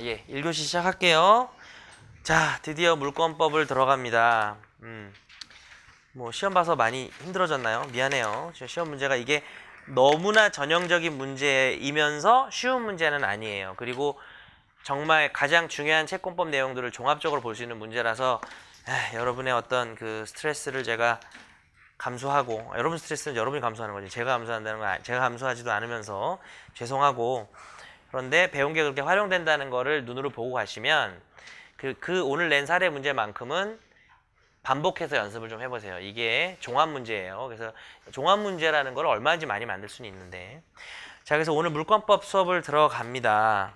예, 1교시 시작할게요. 자, 드디어 물권법을 들어갑니다. 뭐 시험 봐서 많이 힘들어졌나요? 미안해요. 시험 문제가 이게 너무나 전형적인 문제이면서 쉬운 문제는 아니에요. 그리고 정말 가장 중요한 채권법 내용들을 종합적으로 볼 수 있는 문제라서 여러분의 어떤 그 스트레스를 제가 감수하고, 여러분 스트레스는 여러분이 감수하는 거지, 제가 감수한다는 건 제가 감수하지도 않으면서 죄송하고, 그런데 배운 게 그렇게 활용된다는 거를 눈으로 보고 가시면 그 오늘 낸 사례 문제만큼은 반복해서 연습을 좀 해보세요. 이게 종합 문제예요. 그래서 종합 문제라는 걸 얼마든지 많이 만들 수는 있는데, 자, 그래서 오늘 물권법 수업을 들어갑니다.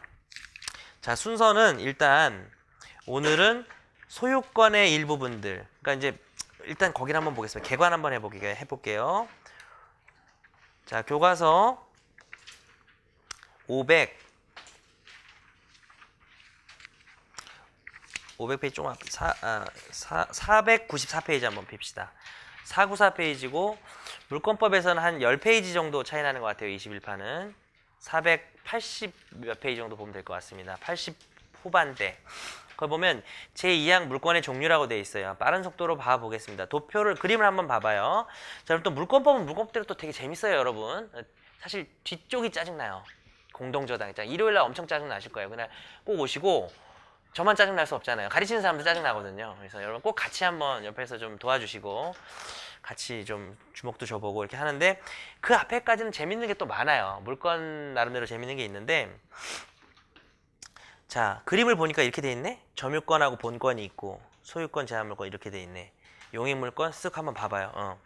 자, 순서는 일단 오늘은 소유권의 일부분들, 그러니까 이제 일단 거기를 한번 보겠습니다. 개관 한번 해볼게요. 자, 교과서 500페이지 좀 앞, 494페이지 한번 봅시다. 494페이지고 물권법에서는 한 10페이지 정도 차이 나는 것 같아요. 21판은 480 몇 페이지 정도 보면 될 것 같습니다. 80 후반대. 그걸 보면 제2항 물권의 종류라고 되어 있어요. 빠른 속도로 봐보겠습니다. 도표를, 그림을 한번 봐봐요. 자, 그럼 또 물권법은 물권법대로 또 되게 재밌어요, 여러분. 사실 뒤쪽이 짜증나요. 공동저당. 일요일날 엄청 짜증나실 거예요. 그날 꼭 오시고, 저만 짜증날 수 없잖아요. 가르치는 사람도 짜증나거든요. 그래서 여러분 꼭 같이 한번 옆에서 좀 도와주시고 같이 좀 주목도 줘보고 이렇게 하는데, 그 앞에까지는 재밌는 게 또 많아요. 물권 나름대로 재밌는 게 있는데, 자, 그림을 보니까 이렇게 돼 있네. 점유권하고 본권이 있고 소유권, 제한물권 이렇게 돼 있네. 용익물권 쓱 한번 봐봐요.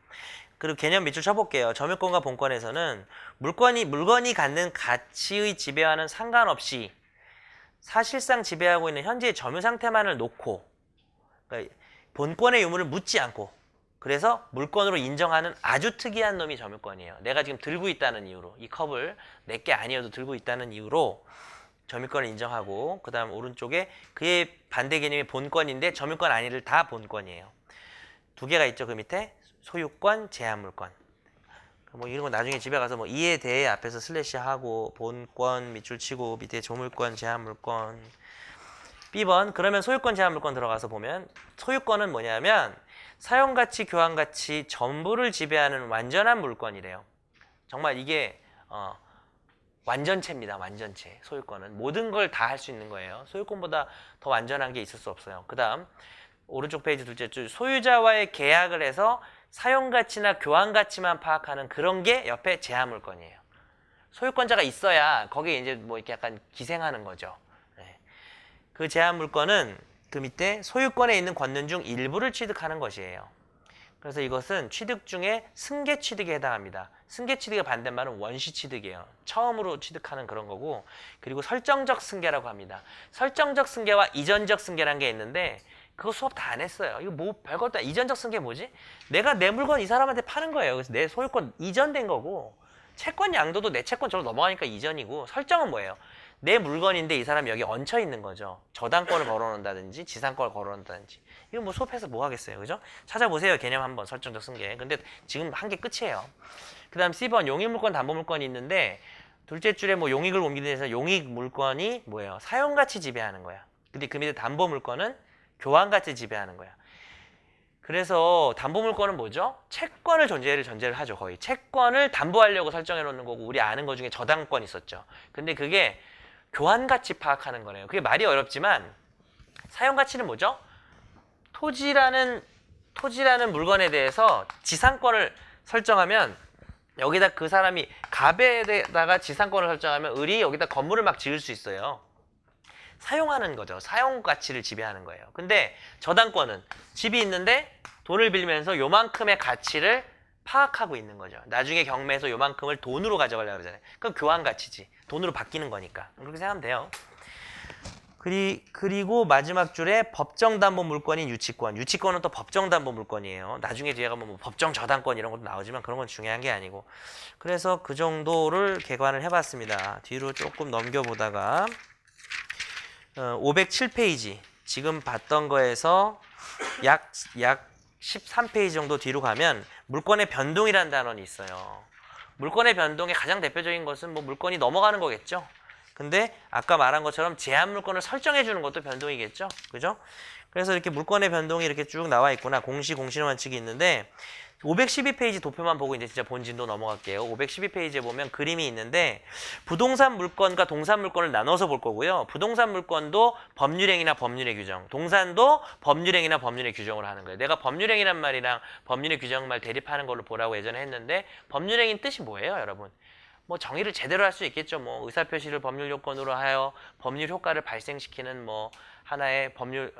그리고 개념 밑줄 쳐볼게요. 점유권과 본권에서는 물건이 갖는 가치의 지배와는 상관없이 사실상 지배하고 있는 현재의 점유 상태만을 놓고, 그러니까 본권의 유무를 묻지 않고, 그래서 물권으로 인정하는 아주 특이한 놈이 점유권이에요. 내가 지금 들고 있다는 이유로, 이 컵을 내게 아니어도 들고 있다는 이유로 점유권을 인정하고, 그 다음 오른쪽에 그의 반대 개념이 본권인데 점유권 아니를 다 본권이에요. 두 개가 있죠. 그 밑에 소유권, 제한물권. 뭐 이런 거 나중에 집에 가서 뭐 이에 대해 앞에서 슬래시 하고, 본권 밑줄 치고 밑에 조물권, 제한물권. B번, 그러면 소유권, 제한물권 들어가서 보면 소유권은 뭐냐면 사용가치, 교환가치 전부를 지배하는 완전한 물권이래요. 정말 이게 완전체입니다. 완전체. 소유권은 모든 걸 다 할 수 있는 거예요. 소유권보다 더 완전한 게 있을 수 없어요. 그 다음 오른쪽 페이지 둘째 줄, 소유자와의 계약을 해서 사용가치나 교환가치만 파악하는 그런 게 옆에 제한물권이에요. 소유권자가 있어야 거기에 이제 뭐 이렇게 약간 기생하는 거죠. 네. 그 제한물권은 그 밑에 소유권에 있는 권는 중 일부를 취득하는 것이에요. 그래서 이것은 취득 중에 승계 취득에 해당합니다. 승계 취득의 반대말은 원시 취득이에요. 처음으로 취득하는 그런 거고, 그리고 설정적 승계라고 합니다. 설정적 승계와 이전적 승계라는 게 있는데, 그거 수업 다 안 했어요. 이거 뭐 별것도 아니야. 이전적 승계 뭐지? 내가 내 물건 이 사람한테 파는 거예요. 그래서 내 소유권 이전된 거고, 채권 양도도 내 채권 저로 넘어가니까 이전이고, 설정은 뭐예요? 내 물건인데 이 사람이 여기 얹혀 있는 거죠. 저당권을 걸어놓는다든지 지상권을 걸어놓는다든지. 이거 뭐 수업해서 뭐 하겠어요. 그죠? 찾아보세요. 개념 한번, 설정적 승계. 근데 지금 한 게 끝이에요. 그 다음 C번, 용익물권, 담보물권이 있는데, 둘째 줄에 뭐 용익을 옮기는 데서 용익물권이 뭐예요? 사용가치 지배하는 거야. 근데 그 밑에 담보물권은 교환가치 지배하는 거야. 그래서 담보물권은 뭐죠? 채권을 전제를 하죠. 거의 채권을 담보하려고 설정해 놓는 거고, 우리 아는 거 중에 저당권 있었죠. 근데 그게 교환가치 파악하는 거네요. 그게 말이 어렵지만 사용가치는 뭐죠? 토지라는 물건에 대해서 지상권을 설정하면, 여기다 그 사람이 갑에다가 지상권을 설정하면 을이 여기다 건물을 막 지을 수 있어요. 사용하는 거죠. 사용가치를 지배하는 거예요. 근데 저당권은 집이 있는데 돈을 빌면서 요만큼의 가치를 파악하고 있는 거죠. 나중에 경매에서 요만큼을 돈으로 가져가려고 그러잖아요. 그건 교환가치지. 돈으로 바뀌는 거니까. 그렇게 생각하면 돼요. 그리고 마지막 줄에 법정담보물권인 유치권. 유치권은 또 법정담보물권이에요. 나중에 뒤에 가면 뭐 법정저당권 이런 것도 나오지만 그런 건 중요한 게 아니고. 그래서 그 정도를 개관을 해봤습니다. 뒤로 조금 넘겨보다가 507페이지, 지금 봤던 거에서 약 13페이지 정도 뒤로 가면 물권의 변동이라는 단원이 있어요. 물권의 변동의 가장 대표적인 것은 뭐 물건이 넘어가는 거겠죠. 근데 아까 말한 것처럼 제한 물건을 설정해 주는 것도 변동이겠죠. 그죠? 그래서 이렇게 물건의 변동이 이렇게 쭉 나와 있구나. 공시 원칙이 있는데 512페이지 도표만 보고 이제 진짜 본진도 넘어갈게요. 512페이지에 보면 그림이 있는데 부동산 물건과 동산 물건을 나눠서 볼 거고요. 부동산 물건도 법률행위나 법률의 규정, 동산도 법률행위나 법률의 규정으로 하는 거예요. 내가 법률행위란 말이랑 법률의 규정 말 대립하는 걸로 보라고 예전에 했는데 법률행위는 뜻이 뭐예요, 여러분? 뭐 정의를 제대로 할 수 있겠죠. 뭐 의사표시를 법률 요건으로 하여 법률 효과를 발생시키는 뭐 하나의 법률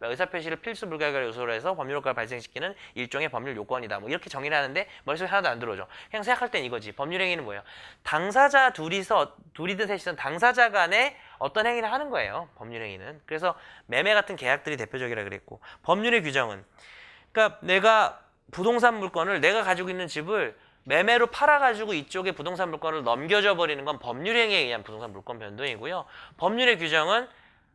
의사표시를 필수 불가결 요소로 해서 법률 효과를 발생시키는 일종의 법률 요건이다. 뭐 이렇게 정의를 하는데 머릿속에 하나도 안 들어오죠. 그냥 생각할 땐 이거지. 법률행위는 뭐예요? 당사자 둘이든 셋이든 당사자 간에 어떤 행위를 하는 거예요. 법률행위는. 그래서 매매 같은 계약들이 대표적이라 그랬고 법률의 규정은 그러니까 내가 부동산 물건을 내가 가지고 있는 집을 매매로 팔아가지고 이쪽에 부동산 물건을 넘겨줘 버리는 건 법률행위에 의한 부동산 물건 변동이고요. 법률의 규정은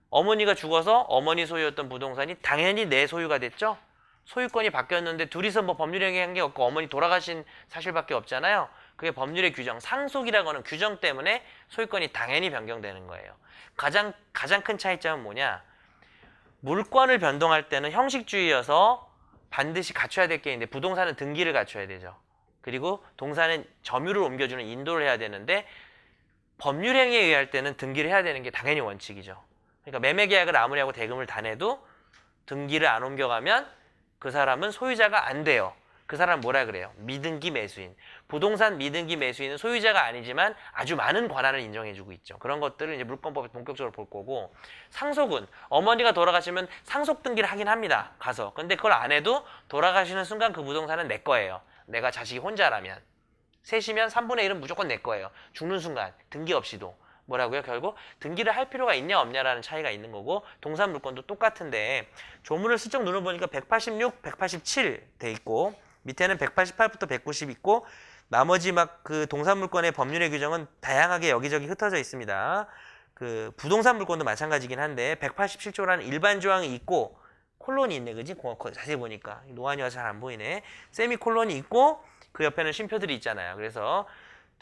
어머니가 죽어서 어머니 소유였던 부동산이 당연히 내 소유가 됐죠. 소유권이 바뀌었는데 둘이서 뭐 법률행위 한 게 없고 어머니 돌아가신 사실밖에 없잖아요. 그게 법률의 규정, 상속이라고 하는 규정 때문에 소유권이 당연히 변경되는 거예요. 가장 큰 차이점은 뭐냐? 물건을 변동할 때는 형식주의여서 반드시 갖춰야 될 게 있는데 부동산은 등기를 갖춰야 되죠. 그리고 동산은 점유를 옮겨주는 인도를 해야 되는데 법률행위에 의할 때는 등기를 해야 되는 게 당연히 원칙이죠. 그러니까 매매계약을 아무리 하고 대금을 다 내도 등기를 안 옮겨가면 그 사람은 소유자가 안 돼요. 그 사람은 뭐라 그래요? 미등기 매수인. 부동산 미등기 매수인은 소유자가 아니지만 아주 많은 권한을 인정해주고 있죠. 그런 것들을 이제 물권법에 본격적으로 볼 거고 상속은 어머니가 돌아가시면 상속 등기를 하긴 합니다. 가서. 근데 그걸 안 해도 돌아가시는 순간 그 부동산은 내 거예요. 내가 자식이 혼자라면. 셋이면 3분의 1은 무조건 내 거예요. 죽는 순간 등기 없이도. 뭐라고요? 결국 등기를 할 필요가 있냐 없냐라는 차이가 있는 거고 동산 물건도 똑같은데 조문을 슬쩍 눌러보니까 186, 187 돼 있고 밑에는 188부터 190 있고 나머지 막 그 동산 물건의 법률의 규정은 다양하게 여기저기 흩어져 있습니다. 그 부동산 물건도 마찬가지긴 한데 187조라는 일반 조항이 있고 콜론이 있네, 그지? 자세히 보니까 노안이와 잘 안 보이네. 세미콜론이 있고 그 옆에는 쉼표들이 있잖아요. 그래서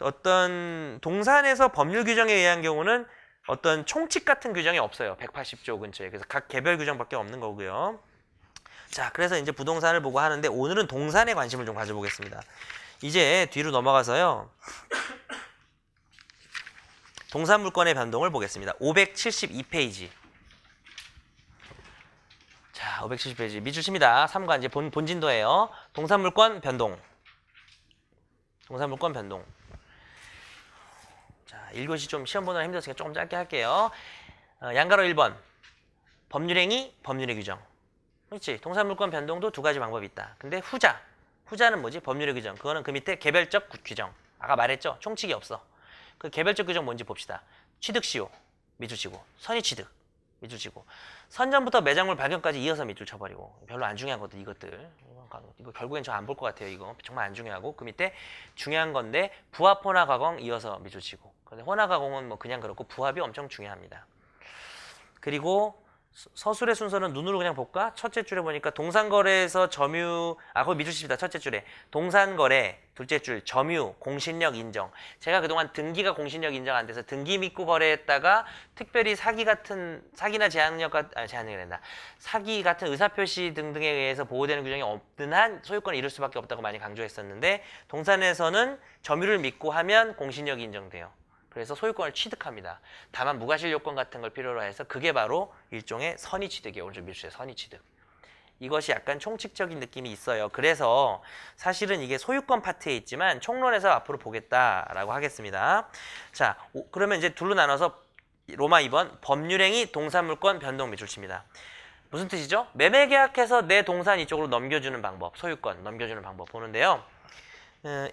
어떤 동산에서 법률 규정에 의한 경우는 어떤 총칙 같은 규정이 없어요. 180조 근처에. 그래서 각 개별 규정밖에 없는 거고요. 자, 그래서 이제 부동산을 보고 하는데 오늘은 동산에 관심을 좀 가져보겠습니다. 이제 뒤로 넘어가서요. 동산 물건의 변동을 보겠습니다. 572페이지. 자, 570페이지. 밑줄 칩니다. 3관 이제 본진도예요. 동산 물건 변동. 동산 물건 변동. 자, 1교시 좀 시험 보느라 힘들었으니까 조금 짧게 할게요. 양가로 1번. 법률행위, 법률의 규정. 그렇지. 동산 물건 변동도 두 가지 방법이 있다. 근데 후자는 뭐지? 법률의 규정. 그거는 그 밑에 개별적 규정. 아까 말했죠? 총칙이 없어. 그 개별적 규정 뭔지 봅시다. 취득시효, 밑줄 치고. 선의취득, 밑줄 치고. 선전부터 매장물 발견까지 이어서 밑줄 쳐버리고. 별로 안 중요한 것들, 이것들. 이거 결국엔 저 안 볼 것 같아요. 이거 정말 안 중요하고. 그 밑에 중요한 건데 부합, 혼합, 가공 이어서 밑줄 치고. 근데 혼합, 가공은 뭐 그냥 그렇고 부합이 엄청 중요합니다. 그리고 서술의 순서는 눈으로 그냥 볼까? 첫째 줄에 보니까 동산거래에서 점유, 거기 밑줄 칩니다. 첫째 줄에 동산거래, 둘째 줄 점유, 공신력 인정. 제가 그동안 등기가 공신력 인정 안 돼서 등기 믿고 거래했다가 특별히 사기나 제한력이 된다. 사기 같은 의사표시 등등에 의해서 보호되는 규정이 없는 한 소유권을 이룰 수밖에 없다고 많이 강조했었는데 동산에서는 점유를 믿고 하면 공신력이 인정돼요. 그래서 소유권을 취득합니다. 다만 무과실 요건 같은 걸 필요로 해서 그게 바로 일종의 선의취득이에요. 오른쪽 밑줄에 선의취득. 이것이 약간 총칙적인 느낌이 있어요. 그래서 사실은 이게 소유권 파트에 있지만 총론에서 앞으로 보겠다라고 하겠습니다. 자, 그러면 이제 둘로 나눠서 로마 2번 법률행위 동산물권 변동 밑줄 칩니다. 무슨 뜻이죠? 매매계약해서 내 동산 이쪽으로 넘겨주는 방법, 소유권 넘겨주는 방법 보는데요.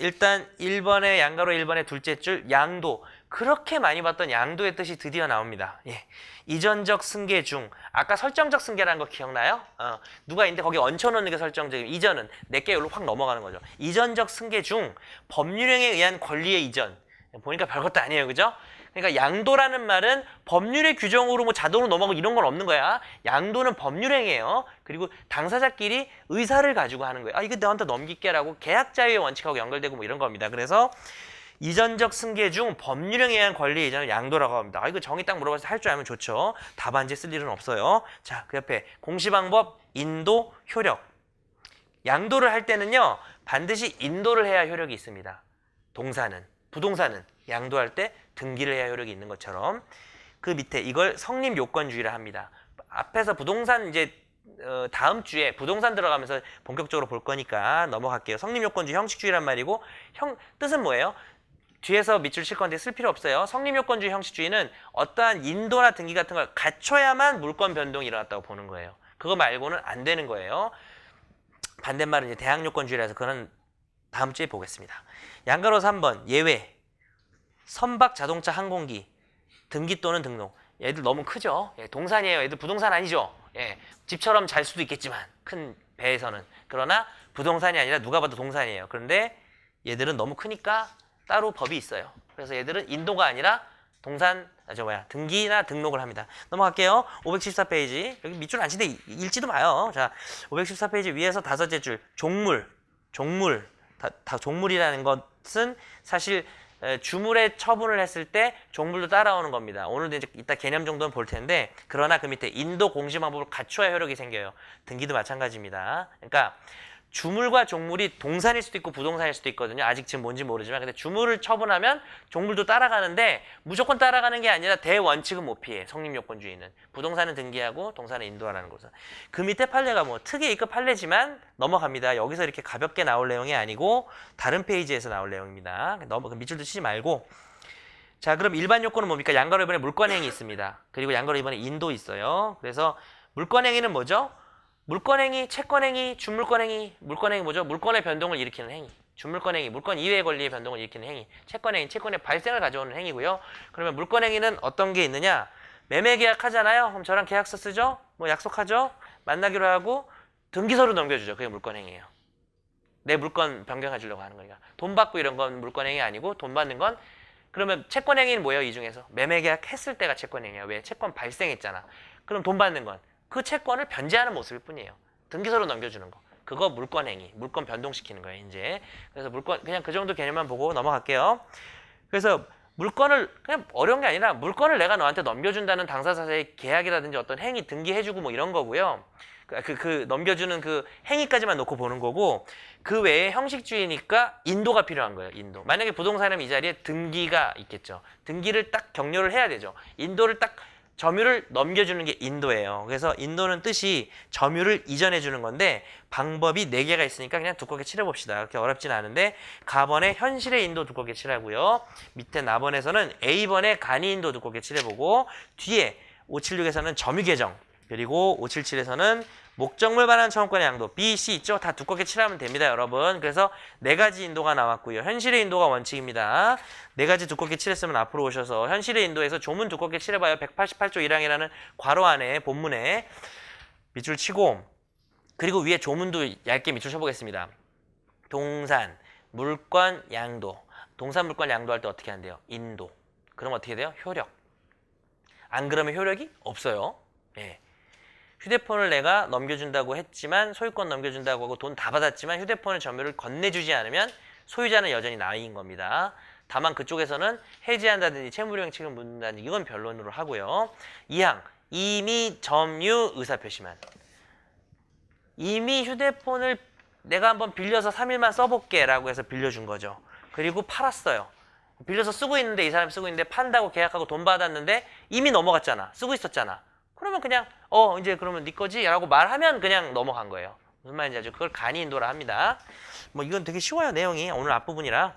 일단 1번의 양가로 1번의 둘째 줄 양도. 그렇게 많이 봤던 양도의 뜻이 드디어 나옵니다. 예. 이전적 승계 중. 아까 설정적 승계라는 거 기억나요? 누가 있는데 거기 얹혀놓는 게 설정적. 이전은 내게 여기로 확 넘어가는 거죠. 이전적 승계 중 법률행위에 의한 권리의 이전. 보니까 별것도 아니에요. 그죠? 그러니까 양도라는 말은 법률의 규정으로 뭐 자동으로 넘어가고 이런 건 없는 거야. 양도는 법률행위예요. 그리고 당사자끼리 의사를 가지고 하는 거예요. 이거 너한테 넘길게라고 계약 자유의 원칙하고 연결되고 뭐 이런 겁니다. 그래서 이전적 승계 중 법률행위에 의한 권리 이전을 양도라고 합니다. 이거 정의 딱 물어봐서 할 줄 알면 좋죠. 답안지에 쓸 일은 없어요. 자, 그 옆에 공시방법, 인도, 효력. 양도를 할 때는요. 반드시 인도를 해야 효력이 있습니다. 동사는, 부동산은 양도할 때 등기를 해야 효력이 있는 것처럼 그 밑에 이걸 성립요건주의라 합니다. 앞에서 부동산 이제 다음 주에 부동산 들어가면서 본격적으로 볼 거니까 넘어갈게요. 성립요건주의 형식주의란 말이고 뜻은 뭐예요? 뒤에서 밑줄 칠 건데 쓸 필요 없어요. 성립요건주의 형식주의는 어떠한 인도나 등기 같은 걸 갖춰야만 물권 변동이 일어났다고 보는 거예요. 그거 말고는 안 되는 거예요. 반대말은 이제 대항요건주의라서 그건 다음 주에 보겠습니다. 양가로 3번 예외. 선박, 자동차, 항공기, 등기 또는 등록. 얘들 너무 크죠? 예, 동산이에요. 얘들 부동산 아니죠? 예, 집처럼 잘 수도 있겠지만 큰 배에서는. 그러나 부동산이 아니라 누가 봐도 동산이에요. 그런데 얘들은 너무 크니까 따로 법이 있어요. 그래서 얘들은 인도가 아니라 등기나 등록을 합니다. 넘어갈게요. 514페이지. 여기 밑줄 안 치는데 읽지도 마요. 자, 514페이지 위에서 5째 줄. 종물. 종물이라는 것은 사실 주물에 처분을 했을 때 종물도 따라오는 겁니다. 오늘도 이제 이따 개념 정도는 볼 텐데, 그러나 그 밑에 인도 공시 방법을 갖춰야 효력이 생겨요. 등기도 마찬가지입니다. 그러니까 주물과 종물이 동산일 수도 있고 부동산일 수도 있거든요. 아직 지금 뭔지 모르지만. 근데 주물을 처분하면 종물도 따라가는데 무조건 따라가는 게 아니라 대원칙은 못 피해. 성립요건주의는. 부동산은 등기하고 동산은 인도하라는 거죠. 그 밑에 판례가 뭐 특의 2급 판례지만 넘어갑니다. 여기서 이렇게 가볍게 나올 내용이 아니고 다른 페이지에서 나올 내용입니다. 밑줄도 치지 말고. 자, 그럼 일반 요건은 뭡니까? 양가로 이번에 물권행위 있습니다. 그리고 양가로 이번에 인도 있어요. 그래서 물권행위는 뭐죠? 물권행위, 채권행위, 준물권행위. 물권행위 뭐죠? 물권의 변동을 일으키는 행위. 준물권행위, 물권 이외의 권리의 변동을 일으키는 행위. 채권행위, 채권의 발생을 가져오는 행위고요. 그러면 물권행위는 어떤 게 있느냐? 매매계약 하잖아요. 그럼 저랑 계약서 쓰죠? 뭐 약속하죠? 만나기로 하고 등기소로 넘겨주죠. 그게 물권행위예요. 내 물권 변경해 주려고 하는 거니까. 돈 받고 이런 건 물권행위 아니고, 돈 받는 건. 그러면 채권행위는 뭐예요? 이 중에서 매매계약 했을 때가 채권행위야. 왜? 채권 발생했잖아. 그럼 돈 받는 건 그 채권을 변제하는 모습일 뿐이에요. 등기소로 넘겨주는 거. 그거 물권행위, 물권 변동시키는 거예요, 이제. 그래서 물권, 그냥 그 정도 개념만 보고 넘어갈게요. 그래서 물권을, 그냥 어려운 게 아니라 물권을 내가 너한테 넘겨준다는 당사자의 계약이라든지 어떤 행위 등기해주고 뭐 이런 거고요. 넘겨주는 그 행위까지만 놓고 보는 거고, 그 외에 형식주의니까 인도가 필요한 거예요, 인도. 만약에 부동산이면 이 자리에 등기가 있겠죠. 등기를 딱 격려를 해야 되죠. 인도를 딱 점유를 넘겨주는 게 인도예요. 그래서 인도는 뜻이 점유를 이전해 주는 건데 방법이 4개가 있으니까 그냥 두껍게 칠해봅시다. 그렇게 어렵진 않은데 가번에 현실의 인도 두껍게 칠하고요. 밑에 나번에서는 A번에 간이 인도 두껍게 칠해보고 뒤에 576에서는 점유 개정 그리고 577에서는 목적물 반환 처분권의 양도 B, C 있죠? 다 두껍게 칠하면 됩니다, 여러분. 그래서 4가지 인도가 나왔고요. 현실의 인도가 원칙입니다. 4가지 두껍게 칠했으면 앞으로 오셔서 현실의 인도에서 조문 두껍게 칠해봐요. 188조 1항이라는 괄호 안에 본문에 밑줄 치고 그리고 위에 조문도 얇게 밑줄 쳐보겠습니다. 동산, 물권, 양도. 동산, 물권, 양도할 때 어떻게 한대요? 인도. 그럼 어떻게 돼요? 효력. 안 그러면 효력이 없어요. 예. 휴대폰을 내가 넘겨준다고 했지만 소유권 넘겨준다고 하고 돈 다 받았지만 휴대폰의 점유를 건네주지 않으면 소유자는 여전히 나인 겁니다. 다만 그쪽에서는 해지한다든지 채무령칙을 묻는다든지 이건 변론으로 하고요. 2항 이미 점유 의사표시만. 이미 휴대폰을 내가 한번 빌려서 3일만 써볼게 라고 해서 빌려준 거죠. 그리고 팔았어요. 빌려서 쓰고 있는데 이 사람이 쓰고 있는데 판다고 계약하고 돈 받았는데 이미 넘어갔잖아. 쓰고 있었잖아. 그러면 그냥 이제 그러면 네 거지? 라고 말하면 그냥 넘어간 거예요. 무슨 말인지 알죠? 그걸 간이 인도라 합니다. 뭐 이건 되게 쉬워요, 내용이. 오늘 앞부분이라.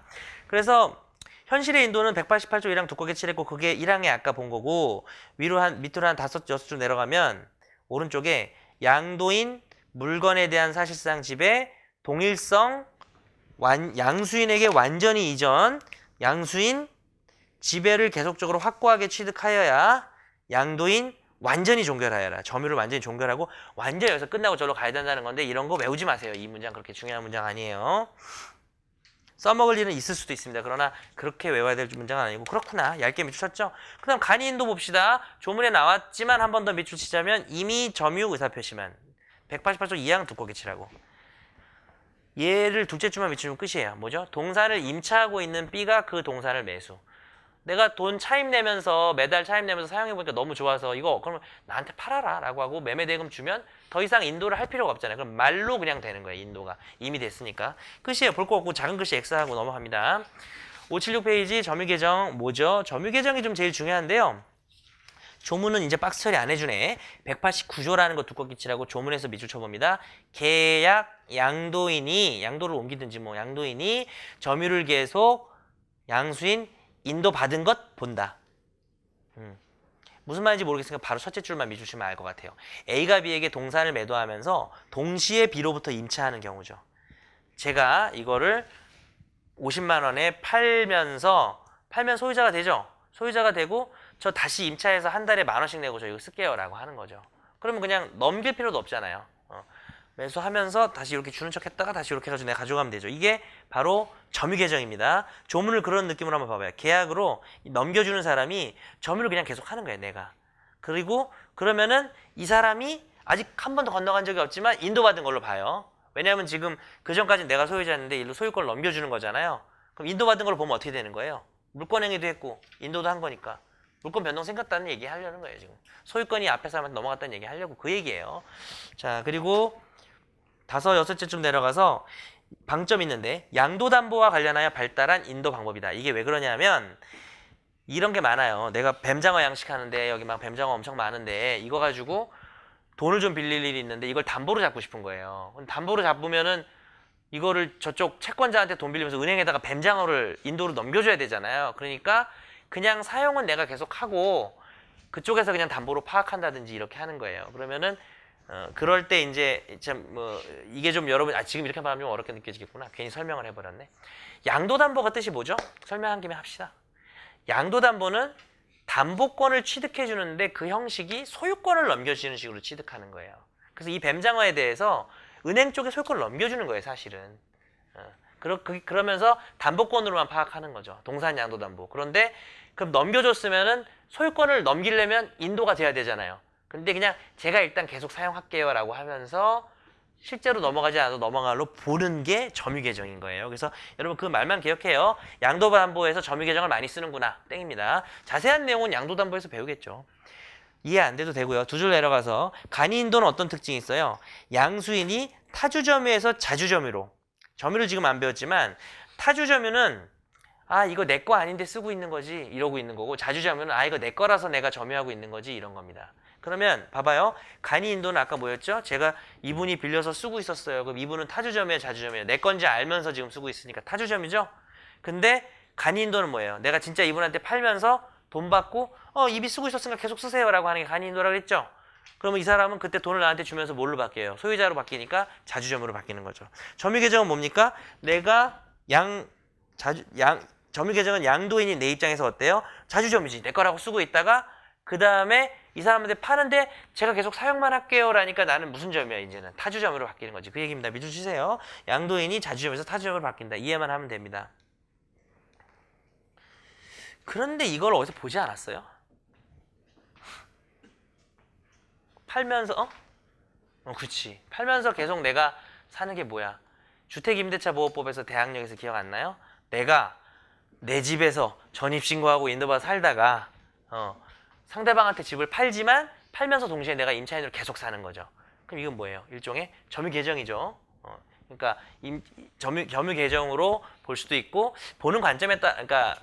그래서 현실의 인도는 188조 1항 두껍게 칠했고 그게 1항에 아까 본 거고 밑으로 한 5, 6줄 내려가면 오른쪽에 양도인 물건에 대한 사실상 지배 동일성 양수인에게 완전히 이전 양수인 지배를 계속적으로 확고하게 취득하여야 양도인 완전히 종결하여라. 점유를 완전히 종결하고 완전히 여기서 끝나고 저로 가야 된다는 건데 이런 거 외우지 마세요. 이 문장 그렇게 중요한 문장 아니에요. 써먹을 일은 있을 수도 있습니다. 그러나 그렇게 외워야 될 문장은 아니고 그렇구나. 얇게 밑줄 쳤죠? 그 다음 간이인도 봅시다. 조문에 나왔지만 한 번 더 밑줄 치자면 이미 점유 의사표시만 188조 2항 두껍게 칠하고 얘를 둘째 줄만 밑줄면 끝이에요. 뭐죠? 동산을 임차하고 있는 B가 그 동산을 매수. 내가 돈 차입 내면서 매달 차입 내면서 사용해보니까 너무 좋아서 이거 그러면 나한테 팔아라 라고 하고 매매대금 주면 더 이상 인도를 할 필요가 없잖아요. 그럼 말로 그냥 되는 거예요. 인도가 이미 됐으니까. 끝이에요. 볼 거 없고 작은 글씨 X하고 넘어갑니다. 576페이지 점유계정 뭐죠? 점유계정이 좀 제일 중요한데요. 조문은 이제 박스 처리 안 해주네. 189조라는 거 두껍게 칠하고 조문에서 밑줄 쳐봅니다. 계약 양도인이 양도를 옮기든지 뭐 양도인이 점유를 계속 양수인 인도 받은 것 본다. 무슨 말인지 모르겠으니까 바로 첫째 줄만 밑주시면 알 것 같아요. A가 B에게 동산을 매도하면서 동시에 B로부터 임차하는 경우죠. 제가 이거를 50만 원에 팔면 소유자가 되죠. 소유자가 되고 저 다시 임차해서 한 달에 10,000원씩 내고 저 이거 쓸게요 라고 하는 거죠. 그러면 그냥 넘길 필요도 없잖아요. 매수하면서 다시 이렇게 주는 척 했다가 다시 이렇게 해가지고 내가 가져가면 되죠. 이게 바로 점유계정입니다. 조문을 그런 느낌으로 한번 봐봐요. 계약으로 넘겨주는 사람이 점유를 그냥 계속 하는 거예요. 내가. 그리고 그러면은 이 사람이 아직 한 번도 건너간 적이 없지만 인도받은 걸로 봐요. 왜냐하면 지금 그 전까지는 내가 소유자였는데 일로 소유권을 넘겨주는 거잖아요. 그럼 인도받은 걸로 보면 어떻게 되는 거예요? 물권행위도 했고 인도도 한 거니까 물권 변동 생겼다는 얘기 하려는 거예요. 지금 소유권이 앞에 사람한테 넘어갔다는 얘기 하려고 그 얘기예요. 자, 그리고 5, 6째쯤 내려가서 방점 있는데 양도담보와 관련하여 발달한 인도 방법이다. 이게 왜 그러냐면 이런 게 많아요. 내가 뱀장어 양식하는데 여기 막 뱀장어 엄청 많은데 이거 가지고 돈을 좀 빌릴 일이 있는데 이걸 담보로 잡고 싶은 거예요. 담보로 잡으면은 이거를 저쪽 채권자한테 돈 빌리면서 은행에다가 뱀장어를 인도로 넘겨줘야 되잖아요. 그러니까 그냥 사용은 내가 계속 하고 그쪽에서 그냥 담보로 파악한다든지 이렇게 하는 거예요. 그러면은 그럴 때 이제 참 뭐 이게 좀 여러분 지금 이렇게 말하면 좀 어렵게 느껴지겠구나. 괜히 설명을 해버렸네. 양도담보가 뜻이 뭐죠? 설명한 김에 합시다. 양도담보는 담보권을 취득해 주는데 그 형식이 소유권을 넘겨주는 식으로 취득하는 거예요. 그래서 이 뱀장어에 대해서 은행 쪽에 소유권을 넘겨주는 거예요, 사실은. 그러면서 담보권으로만 파악하는 거죠. 동산 양도담보. 그런데 그럼 넘겨줬으면은 소유권을 넘기려면 인도가 돼야 되잖아요. 근데 그냥 제가 일단 계속 사용할게요 라고 하면서 실제로 넘어가지 않아도 넘어가로 보는 게 점유계정인 거예요. 그래서 여러분 그 말만 기억해요. 양도담보에서 점유계정을 많이 쓰는구나. 땡입니다. 자세한 내용은 양도담보에서 배우겠죠. 이해 안 돼도 되고요. 두 줄 내려가서 간이인도는 어떤 특징이 있어요? 양수인이 타주점유에서 자주점유로 점유를 지금 안 배웠지만 타주점유는 이거 내 거 아닌데 쓰고 있는 거지 이러고 있는 거고 자주점유는 이거 내 거라서 내가 점유하고 있는 거지 이런 겁니다. 그러면 봐봐요. 간이인도는 아까 뭐였죠? 제가 이분이 빌려서 쓰고 있었어요. 그럼 이분은 타주점유예요, 자주점유예요? 내 건지 알면서 지금 쓰고 있으니까 타주점유죠? 근데 간이인도는 뭐예요? 내가 진짜 이분한테 팔면서 돈 받고 이비 쓰고 있었으니까 계속 쓰세요 라고 하는 게 간이인도라고 했죠? 그러면 이 사람은 그때 돈을 나한테 주면서 뭘로 바뀌어요? 소유자로 바뀌니까 자주점유로 바뀌는 거죠. 점유계정은 뭡니까? 내가 점유계정은 양도인인 내 입장에서 어때요? 자주점유지. 내 거라고 쓰고 있다가 그 다음에 이 사람한테 파는데 제가 계속 사용만 할게요 라니까 나는 무슨 점이야 이제는? 타주점유로 바뀌는 거지. 그 얘기입니다. 밑줄 치세요. 양도인이 자주점유에서 타주점유로 바뀐다. 이해만 하면 됩니다. 그런데 이걸 어디서 보지 않았어요? 팔면서 그치. 팔면서 계속 내가 사는 게 뭐야? 주택임대차보호법에서 대항력에서 기억 안 나요? 내가 내 집에서 전입신고하고 인도받아 살다가 상대방한테 집을 팔지만 팔면서 동시에 내가 임차인으로 계속 사는 거죠. 그럼 이건 뭐예요? 일종의 점유계정이죠. 그러니까 점유계정으로 볼 수도 있고 보는 관점에 따라 그러니까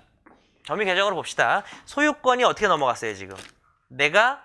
점유계정으로 봅시다. 소유권이 어떻게 넘어갔어요 지금? 내가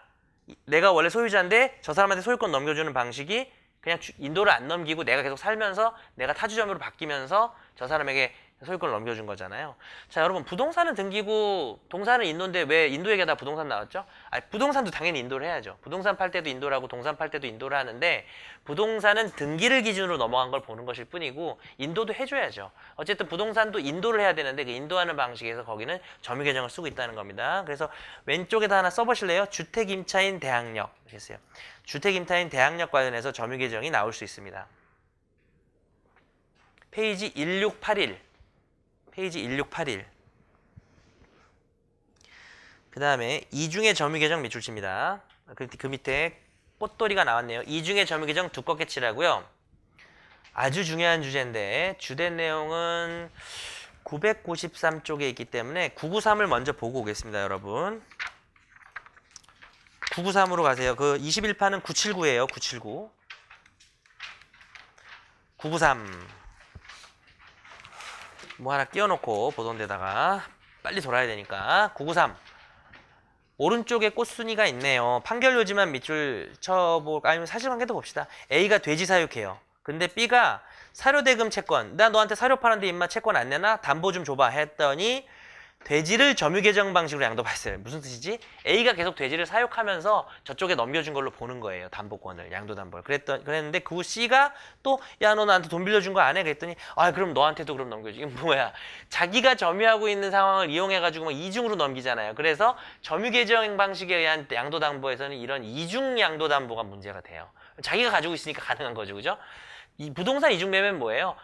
원래 소유자인데 저 사람한테 소유권 넘겨주는 방식이 그냥 인도를 안 넘기고 내가 계속 살면서 내가 타주점유로 바뀌면서 저 사람에게 소유권을 넘겨준 거잖아요. 자, 여러분 부동산은 등기고 동산은 인도인데 왜 인도 얘기하다 부동산 나왔죠? 부동산도 당연히 인도를 해야죠. 부동산 팔 때도 인도를 하고 동산 팔 때도 인도를 하는데 부동산은 등기를 기준으로 넘어간 걸 보는 것일 뿐이고 인도도 해줘야죠. 어쨌든 부동산도 인도를 해야 되는데 그 인도하는 방식에서 거기는 점유계정을 쓰고 있다는 겁니다. 그래서 왼쪽에다 하나 써보실래요? 주택임차인 대항력 이렇게 써요. 주택임차인 대항력 관련해서 점유계정이 나올 수 있습니다. 페이지 1681 페이지 1681. 그 다음에 이중의 점유계정 밑줄 칩니다. 그 밑에 꽃돌이가 나왔네요. 이중의 점유계정 두껍게 칠하고요. 아주 중요한 주제인데 주된 내용은 993쪽에 있기 때문에 993을 먼저 보고 오겠습니다, 여러분. 993으로 가세요. 그 21판은 979예요. 979. 993. 뭐 하나 끼워놓고 보던 데다가 빨리 돌아야 되니까 993. 오른쪽에 꽃순이가 있네요. 판결요지만 밑줄 쳐볼까? 아니면 사실관계도 봅시다. A가 돼지 사육해요. 근데 B가 사료대금 채권. 나 너한테 사료 파는데 임마 채권 안 내나? 담보 좀 줘봐 했더니 돼지를 점유계정 방식으로 양도받았어요. 무슨 뜻이지? A가 계속 돼지를 사육하면서 저쪽에 넘겨준 걸로 보는 거예요. 담보권을, 양도담보를. 그랬는데 그 C가 또 야, 너 나한테 돈 빌려준 거 안 해? 그랬더니 아, 그럼 너한테도 그럼 넘겨줘. 이게 뭐야? 자기가 점유하고 있는 상황을 이용해가지고 막 이중으로 넘기잖아요. 그래서 점유계정 방식에 의한 양도담보에서는 이런 이중 양도담보가 문제가 돼요. 자기가 가지고 있으니까 가능한 거죠. 그죠? 이 부동산 이중매매는 뭐예요?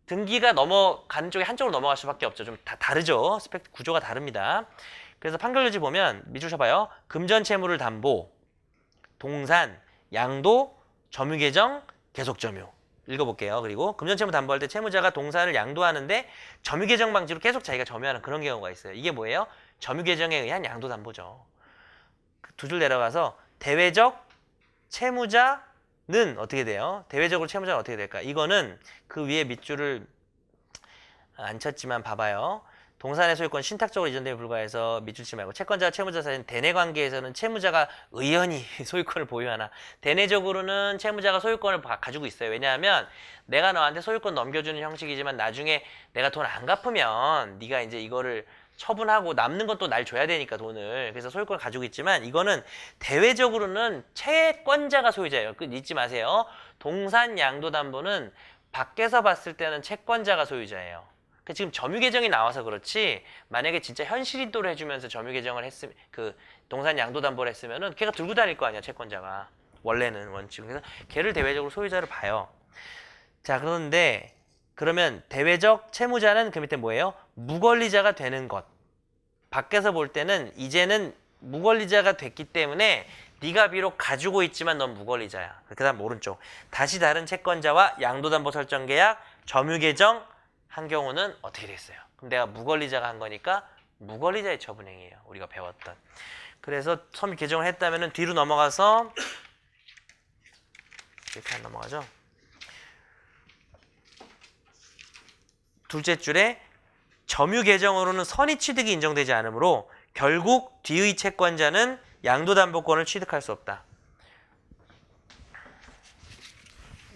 등기가 넘어가는 쪽에 한쪽으로 넘어갈 수밖에 없죠. 좀 다르죠. 스펙 구조가 다릅니다. 그래서 판결요지 보면 밑줄 쳐봐요. 금전 채무를 담보, 동산, 양도, 점유계정, 계속점유. 읽어볼게요. 그리고 금전 채무 담보할 때 채무자가 동산을 양도하는데 점유계정 방식으로 계속 자기가 점유하는 그런 경우가 있어요. 이게 뭐예요? 점유계정에 의한 양도담보죠. 두 줄 내려가서 대외적 채무자 는 어떻게 돼요? 대외적으로 채무자는 어떻게 될까? 이거는 그 위에 밑줄을 안 쳤지만 봐봐요. 동산의 소유권 신탁적으로 이전됨에 불과해서 밑줄 치지 말고 채권자와 채무자 사이는 대내 관계에서는 채무자가 의연히 소유권을 보유하나 대내적으로는 채무자가 소유권을 가지고 있어요. 왜냐하면 내가 너한테 소유권 넘겨주는 형식이지만 나중에 내가 돈 안 갚으면 네가 이제 이거를 처분하고 남는 건 또 날 줘야 되니까 돈을. 그래서 소유권을 가지고 있지만 이거는 대외적으로는 채권자가 소유자예요. 그 잊지 마세요. 동산 양도담보는 밖에서 봤을 때는 채권자가 소유자예요. 지금 점유계정이 나와서 그렇지 만약에 진짜 현실인도를 해주면서 점유계정을 했으면 그 동산 양도담보를 했으면은 걔가 들고 다닐 거 아니야 채권자가. 원래는 원칙은. 그래서 걔를 대외적으로 소유자를 봐요. 자, 그런데 그러면 대외적 채무자는 그 밑에 뭐예요? 무권리자가 되는 것. 밖에서 볼 때는 이제는 무권리자가 됐기 때문에 네가 비록 가지고 있지만 넌 무권리자야. 그 다음 오른쪽. 다시 다른 채권자와 양도담보 설정 계약, 점유계정 한 경우는 어떻게 됐어요? 그럼 내가 무권리자가 한 거니까 무권리자의 처분행위예요. 우리가 배웠던. 그래서 섬유 개정을 했다면 뒤로 넘어가서 이렇게 안 넘어가죠? 둘째 줄에 점유 계정으로는 선의취득이 인정되지 않으므로 결국 뒤의 채권자는 양도담보권을 취득할 수 없다.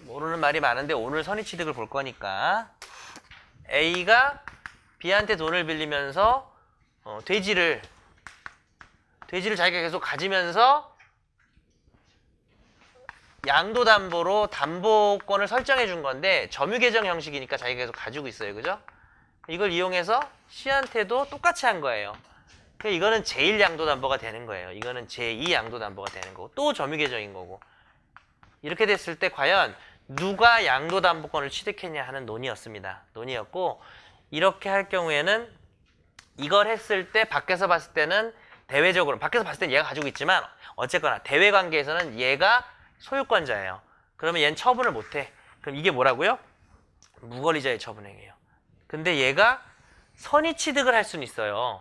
모르는 말이 많은데 오늘 선의취득을 볼 거니까 A가 B한테 돈을 빌리면서 돼지를 자기가 계속 가지면서 양도담보로 담보권을 설정해 준 건데 점유계정 형식이니까 자기가 계속 가지고 있어요. 그죠? 이걸 이용해서 C한테도 똑같이 한 거예요. 그러니까 이거는 제1양도담보가 되는 거예요. 이거는 제2양도담보가 되는 거고 또 점유계정인 거고. 이렇게 됐을 때 과연 누가 양도담보권을 취득했냐 하는 논의였습니다. 논의였고 이렇게 할 경우에는 이걸 했을 때 밖에서 봤을 때는 대외적으로 밖에서 봤을 때는 얘가 가지고 있지만 어쨌거나 대외관계에서는 얘가 소유권자예요. 그러면 얘는 처분을 못해. 그럼 이게 뭐라고요? 무권리자의 처분행위예요. 근데 얘가 선의취득을 할 수는 있어요.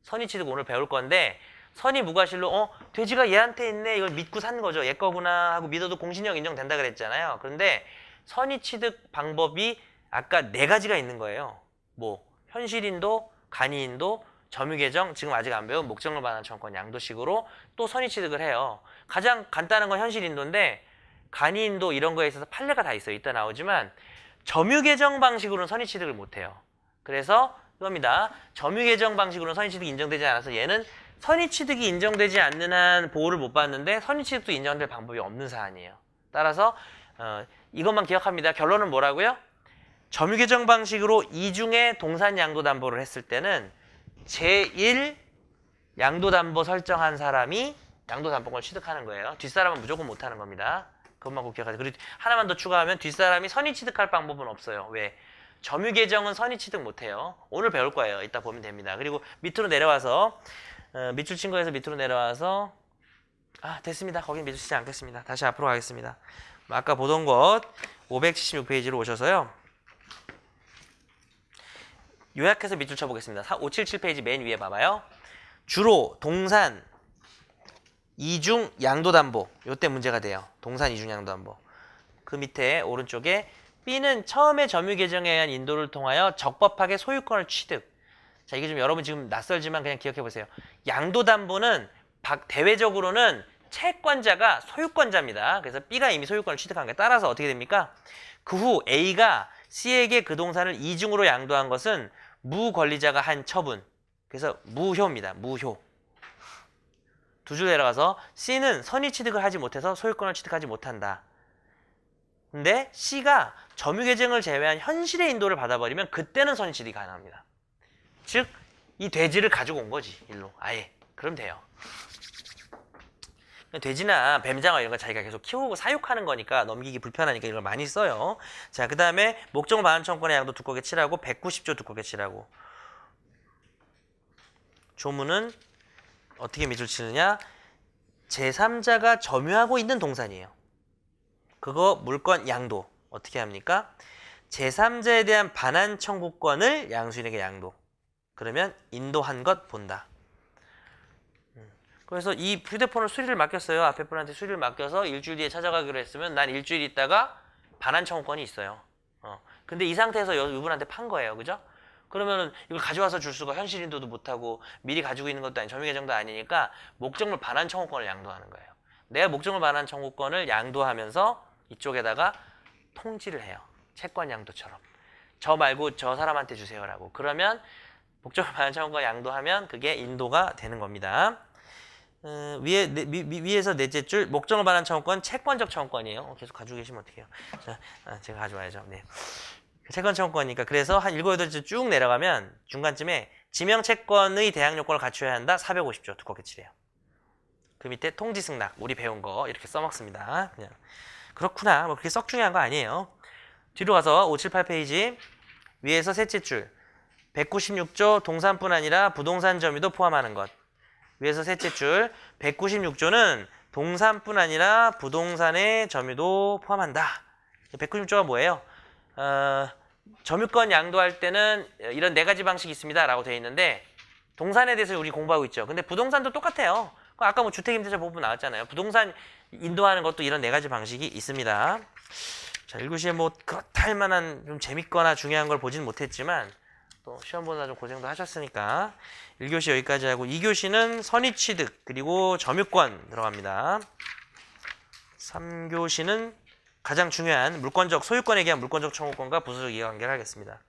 선의취득 오늘 배울 건데 선의무과실로 돼지가 얘한테 있네 이걸 믿고 산 거죠. 얘 거구나 하고 믿어도 공신력 인정된다 그랬잖아요. 그런데 선의취득 방법이 아까 4가지가 있는 거예요. 뭐 현실인도, 간이인도, 점유계정, 지금 아직 안 배운 목적물 반환 청구권 양도식으로 또 선의취득을 해요. 가장 간단한 건 현실인도인데 간이인도 이런 거에 있어서 판례가 다 있어요. 이따 나오지만 점유계정 방식으로는 선의취득을 못해요. 그래서 이겁니다. 점유계정 방식으로는 선의취득이 인정되지 않아서 얘는 선의취득이 인정되지 않는 한 보호를 못 받는데 선의취득도 인정될 방법이 없는 사안이에요. 따라서 이것만 기억합니다. 결론은 뭐라고요? 점유계정 방식으로 이중의 동산 양도담보를 했을 때는 제1 양도담보 설정한 사람이 양도담보권을 취득하는 거예요. 뒷사람은 무조건 못하는 겁니다. 그것만 꼭 기억하세요. 그리고 하나만 더 추가하면 뒷사람이 선의취득할 방법은 없어요. 왜? 점유계정은 선의취득 못해요. 오늘 배울 거예요. 이따 보면 됩니다. 그리고 밑으로 내려와서 밑줄 친 거에서 밑으로 내려와서 됐습니다. 거긴 밑줄 치지 않겠습니다. 다시 앞으로 가겠습니다. 아까 보던 것 576페이지로 오셔서요. 요약해서 밑줄 쳐보겠습니다. 577페이지 맨 위에 봐봐요. 주로 동산 이중 양도담보 요때 문제가 돼요. 동산 이중 양도담보. 그 밑에 오른쪽에 B는 처음에 점유 개정에 의한 인도를 통하여 적법하게 소유권을 취득. 자, 이게 좀 여러분 지금 낯설지만 그냥 기억해 보세요. 양도담보는 대외적으로는 채권자가 소유권자입니다. 그래서 B가 이미 소유권을 취득한 거에 따라서 어떻게 됩니까? 그 후 A가 C에게 그 동산을 이중으로 양도한 것은 무권리자가 한 처분. 그래서 무효입니다. 무효. 두 줄 내려가서 C는 선의 취득을 하지 못해서 소유권을 취득하지 못한다. 근데 C가 점유 개정을 제외한 현실의 인도를 받아버리면 그때는 선의 취득이 가능합니다. 즉, 이 돼지를 가지고 온 거지. 일로. 아예. 그럼 돼요. 돼지나 뱀장어 이런 거 자기가 계속 키우고 사육하는 거니까 넘기기 불편하니까 이걸 많이 써요. 자, 그 다음에 목적물 반환 청구권의 양도 두껍게 칠하고 190조 두껍게 칠하고 조문은 어떻게 밑줄 치느냐? 제3자가 점유하고 있는 동산이에요. 그거 물권 양도 어떻게 합니까? 제3자에 대한 반환 청구권을 양수인에게 양도. 그러면 인도한 것 본다. 그래서 이 휴대폰을 수리를 맡겼어요. 앞에 분한테 수리를 맡겨서 일주일 뒤에 찾아가기로 했으면 난 일주일 있다가 반환 청구권이 있어요. 근데 이 상태에서 이분한테 판 거예요. 그죠? 그러면은 이걸 가져와서 줄 수가 현실 인도도 못하고 미리 가지고 있는 것도 아니 점유 개정도 아니니까 목적물 반환 청구권을 양도하는 거예요. 내가 목적물 반환 청구권을 양도하면서 이쪽에다가 통지를 해요. 채권 양도처럼. 저 말고 저 사람한테 주세요라고. 그러면 목적물 반환 청구권 양도하면 그게 인도가 되는 겁니다. 위에서 넷째 줄 목적물 반환 청구권 채권적 청구권이에요. 계속 가지고 계시면 어떡해요? 자, 제가 가져와야죠. 네. 채권 청구권이니까 그래서 한 7, 8줄 쭉 내려가면 중간쯤에 지명 채권의 대항 요건을 갖춰야 한다. 450조 두껍게 칠해요. 그 밑에 통지 승낙 우리 배운 거 이렇게 써먹습니다. 그냥 그렇구나. 뭐 그렇게 썩 중요한 거 아니에요. 뒤로 가서 578페이지 위에서 셋째 줄 196조 동산뿐 아니라 부동산 점유도 포함하는 것. 위에서 셋째 줄 196조는 동산뿐 아니라 부동산의 점유도 포함한다. 196조가 뭐예요? 점유권 양도할 때는 이런 4가지 방식이 있습니다 라고 되어 있는데 동산에 대해서 우리 공부하고 있죠. 근데 부동산도 똑같아요. 아까 뭐 주택임대차 보부 나왔잖아요. 부동산 인도하는 것도 이런 4가지 방식이 있습니다. 자, 1교시에 뭐 그렇다 할 만한 좀 재밌거나 중요한 걸 보진 못했지만 또 시험 보느라 좀 고생도 하셨으니까 1교시 여기까지 하고 2교시는 선의취득 그리고 점유권 들어갑니다. 3교시는 가장 중요한 물권적 소유권에 대한 물권적 청구권과 부수적 이해관계를 하겠습니다.